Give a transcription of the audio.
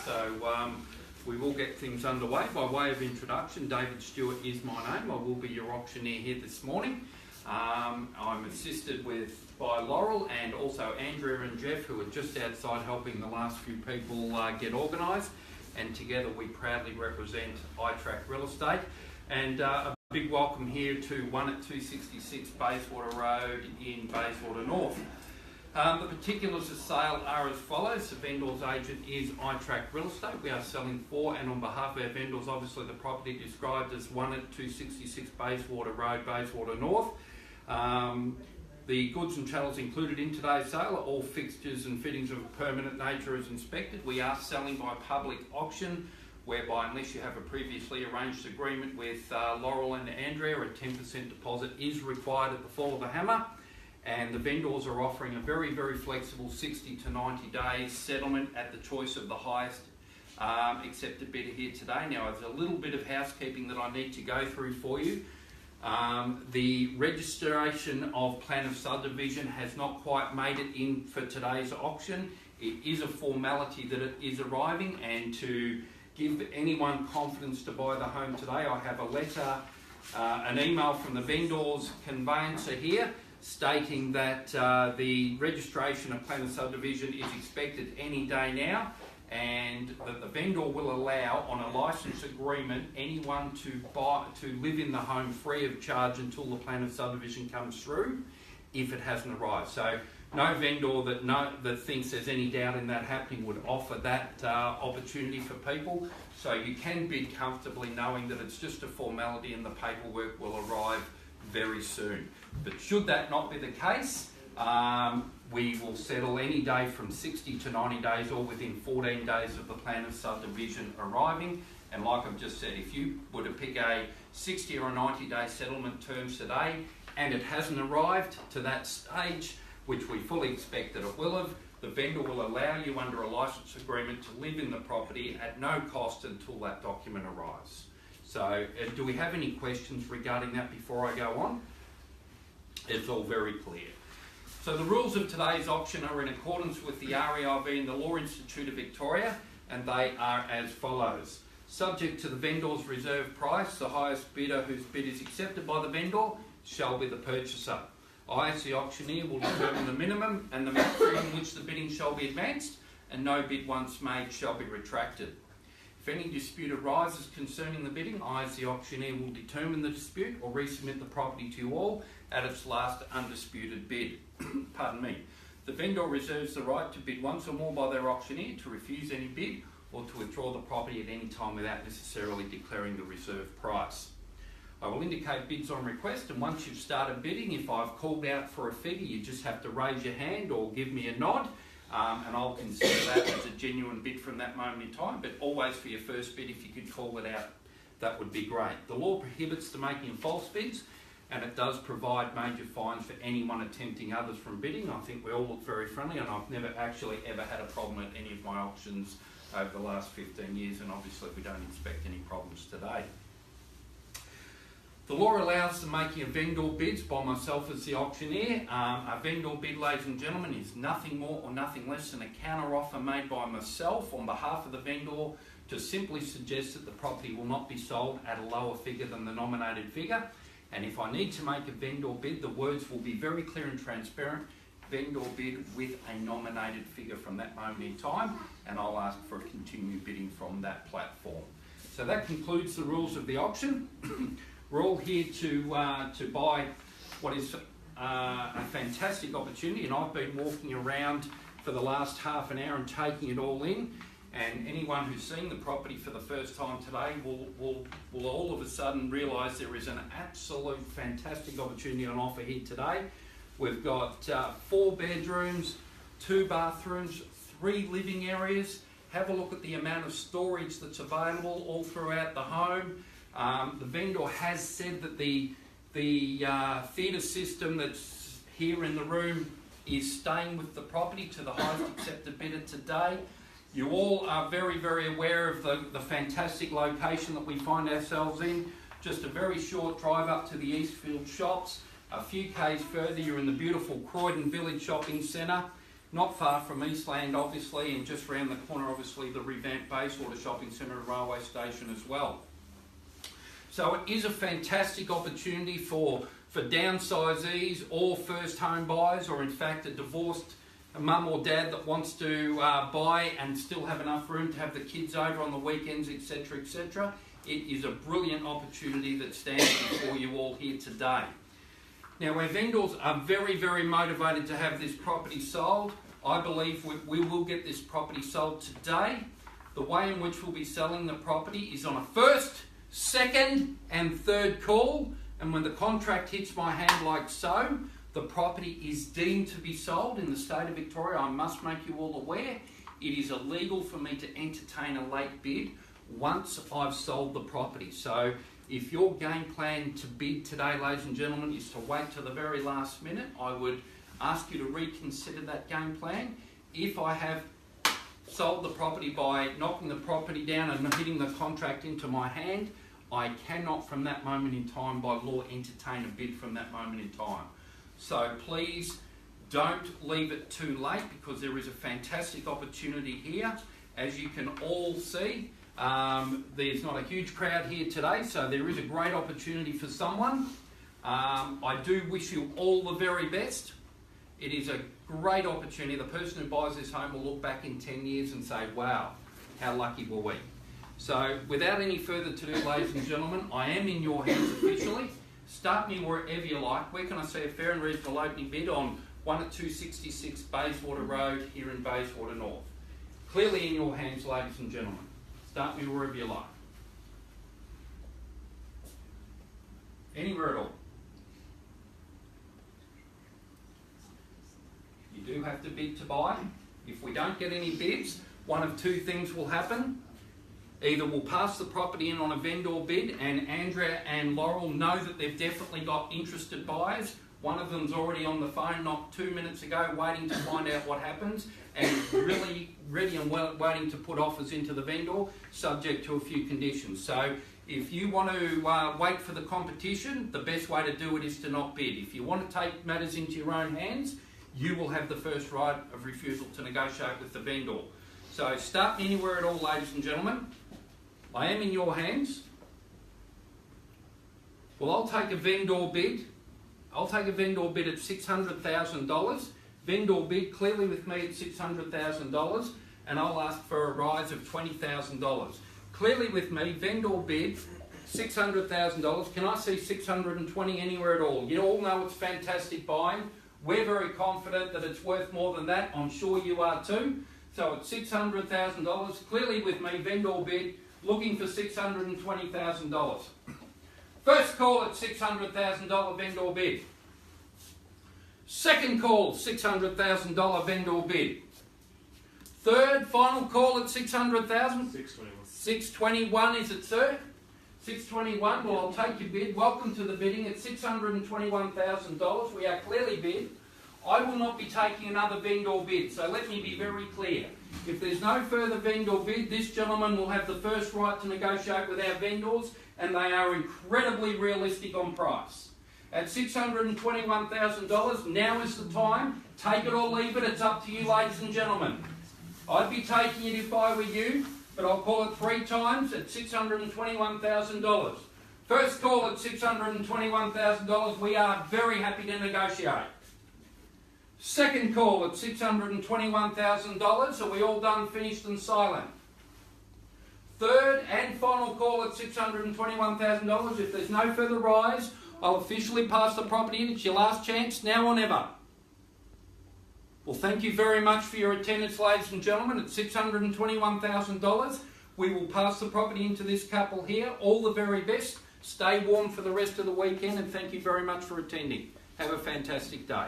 So we will get things underway. By way of introduction, David Stewart is my name. I will be your auctioneer here this morning. I'm assisted by Laurel and also Andrea and Jeff, who are just outside helping the last few people get organised. And together we proudly represent iTrack Real Estate. And a big welcome here to 1 at 266 Bayswater Road in Bayswater North. The particulars of sale are as follows. The vendor's agent is iTrack Real Estate. We are selling for and on behalf of our vendors, obviously the property described as 1 at 266 Bayswater Road, Bayswater North. The goods and chattels included in today's sale are all fixtures and fittings of a permanent nature as inspected. We are selling by public auction, whereby unless you have a previously arranged agreement with Laurel and Andrea, a 10% deposit is required at the fall of the hammer. And the vendors are offering a very, very flexible 60 to 90 days settlement at the choice of the highest accepted bidder here today. Now, there's a little bit of housekeeping that I need to go through for you. The registration of plan of subdivision has not quite made it in for today's auction. It is a formality that it is arriving, and to give anyone confidence to buy the home today, I have a letter, an email from the vendor's conveyancer here, stating that the registration of plan of subdivision is expected any day now, and that the vendor will allow, on a license agreement, anyone to live in the home free of charge until the plan of subdivision comes through, if it hasn't arrived. So no vendor that thinks there's any doubt in that happening would offer that opportunity for people. So you can bid comfortably knowing that it's just a formality and the paperwork will arrive very soon. But should that not be the case, we will settle any day from 60 to 90 days or within 14 days of the plan of subdivision arriving. And like I've just said, if you were to pick a 60 or a 90 day settlement terms today and it hasn't arrived to that stage, which we fully expect that it will have, the vendor will allow you under a license agreement to live in the property at no cost until that document arrives. So do we have any questions regarding that before I go on? It's all very clear. So the rules of today's auction are in accordance with the REIV and the Law Institute of Victoria, and they are as follows. Subject to the vendor's reserve price, the highest bidder whose bid is accepted by the vendor shall be the purchaser. I, as the auctioneer, will determine the minimum and the maximum in which the bidding shall be advanced, and no bid once made shall be retracted. If any dispute arises concerning the bidding, I, as the auctioneer, will determine the dispute or resubmit the property to you all at its last undisputed bid. Pardon me. The vendor reserves the right to bid once or more by their auctioneer, to refuse any bid, or to withdraw the property at any time without necessarily declaring the reserve price. I will indicate bids on request, and once you've started bidding, if I've called out for a figure, you just have to raise your hand or give me a nod. And I'll consider that as a genuine bid from that moment in time, but always for your first bid, if you could call it out, that would be great. The law prohibits the making of false bids, and it does provide major fines for anyone attempting others from bidding. I think we all look very friendly, and I've never actually ever had a problem at any of my auctions over the last 15 years, and obviously we don't expect any problems today. The law allows the making of vendor bids by myself as the auctioneer. A vendor bid, ladies and gentlemen, is nothing more or nothing less than a counter offer made by myself on behalf of the vendor to simply suggest that the property will not be sold at a lower figure than the nominated figure. And if I need to make a vendor bid, the words will be very clear and transparent. Vendor bid with a nominated figure from that moment in time, and I'll ask for a continued bidding from that platform. So that concludes the rules of the auction. We're all here to buy what is a fantastic opportunity, and I've been walking around for the last half an hour and taking it all in. And anyone who's seen the property for the first time today will all of a sudden realise there is an absolute fantastic opportunity on offer here today. We've got 4 bedrooms, 2 bathrooms, 3 living areas. Have a look at the amount of storage that's available all throughout the home. The vendor has said that the theatre system that's here in the room is staying with the property to the highest accepted bidder today. You all are very, very aware of the fantastic location that we find ourselves in. Just a very short drive up to the Eastfield shops. A few k's further, you're in the beautiful Croydon Village Shopping Centre. not far from Eastland obviously, and just round the corner obviously the revamped Bayswater Shopping Centre and Railway Station as well. So it is a fantastic opportunity for downsizees or first home buyers, or in fact a divorced mum or dad that wants to buy and still have enough room to have the kids over on the weekends, etc, etc. It is a brilliant opportunity that stands before you all here today. Now, our vendors are very, very motivated to have this property sold. I believe we will get this property sold today. The way in which we'll be selling the property is on a first, second and third call, and when the contract hits my hand like so, the property is deemed to be sold in the state of Victoria. I must make you all aware, it is illegal for me to entertain a late bid once I've sold the property. So if your game plan to bid today, ladies and gentlemen, is to wait till the very last minute, I would ask you to reconsider that game plan. If I have sold the property by knocking the property down and hitting the contract into my hand, I cannot from that moment in time by law entertain a bid from that moment in time. So please don't leave it too late, because there is a fantastic opportunity here. As you can all see, there's not a huge crowd here today, so there is a great opportunity for someone. I do wish you all the very best. It is a great opportunity. The person who buys this home will look back in 10 years and say, wow, how lucky were we? So without any further to do, ladies and gentlemen, I am in your hands officially. Start me wherever you like. Where can I see a fair and reasonable opening bid on 1 at 266 Bayswater Road here in Bayswater North? Clearly in your hands, ladies and gentlemen. Start me wherever you like. Anywhere at all. You do have to bid to buy. If we don't get any bids, one of two things will happen. Either we'll pass the property in on a vendor bid, and Andrea and Laurel know that they've definitely got interested buyers. One of them's already on the phone not 2 minutes ago waiting to find out what happens, and really ready and waiting to put offers into the vendor, subject to a few conditions. So if you want to wait for the competition, the best way to do it is to not bid. If you want to take matters into your own hands, you will have the first right of refusal to negotiate with the vendor. So start me anywhere at all, ladies and gentlemen. I am in your hands. Well, I'll take a vendor bid. I'll take a vendor bid at $600,000. Vendor bid clearly with me at $600,000, and I'll ask for a rise of $20,000. Clearly with me, vendor bid $600,000. Can I see 620 anywhere at all? You all know it's fantastic buying. We're very confident that it's worth more than that. I'm sure you are too. So it's $600,000. Clearly with me, vendor bid, looking for $620,000. First call at $600,000 vendor bid. Second call, $600,000 vendor bid. Third, final call at $600,000. 621. 621, is it, sir? 621. Well, I'll take your bid. Welcome to the bidding at $621,000. We are clearly bid. I will not be taking another vendor bid, so let me be very clear. If there's no further vendor bid, this gentleman will have the first right to negotiate with our vendors, and they are incredibly realistic on price. At $621,000, now is the time. Take it or leave it, it's up to you, ladies and gentlemen. I'd be taking it if I were you, but I'll call it 3 times at $621,000. First call at $621,000, we are very happy to negotiate. Second call at $621,000, are we all done, finished and silent? Third and final call at $621,000, if there's no further rise, I'll officially pass the property in. It's your last chance, now or never. Well, thank you very much for your attendance, ladies and gentlemen. At $621,000, we will pass the property into this couple here. All the very best. Stay warm for the rest of the weekend, and thank you very much for attending. Have a fantastic day.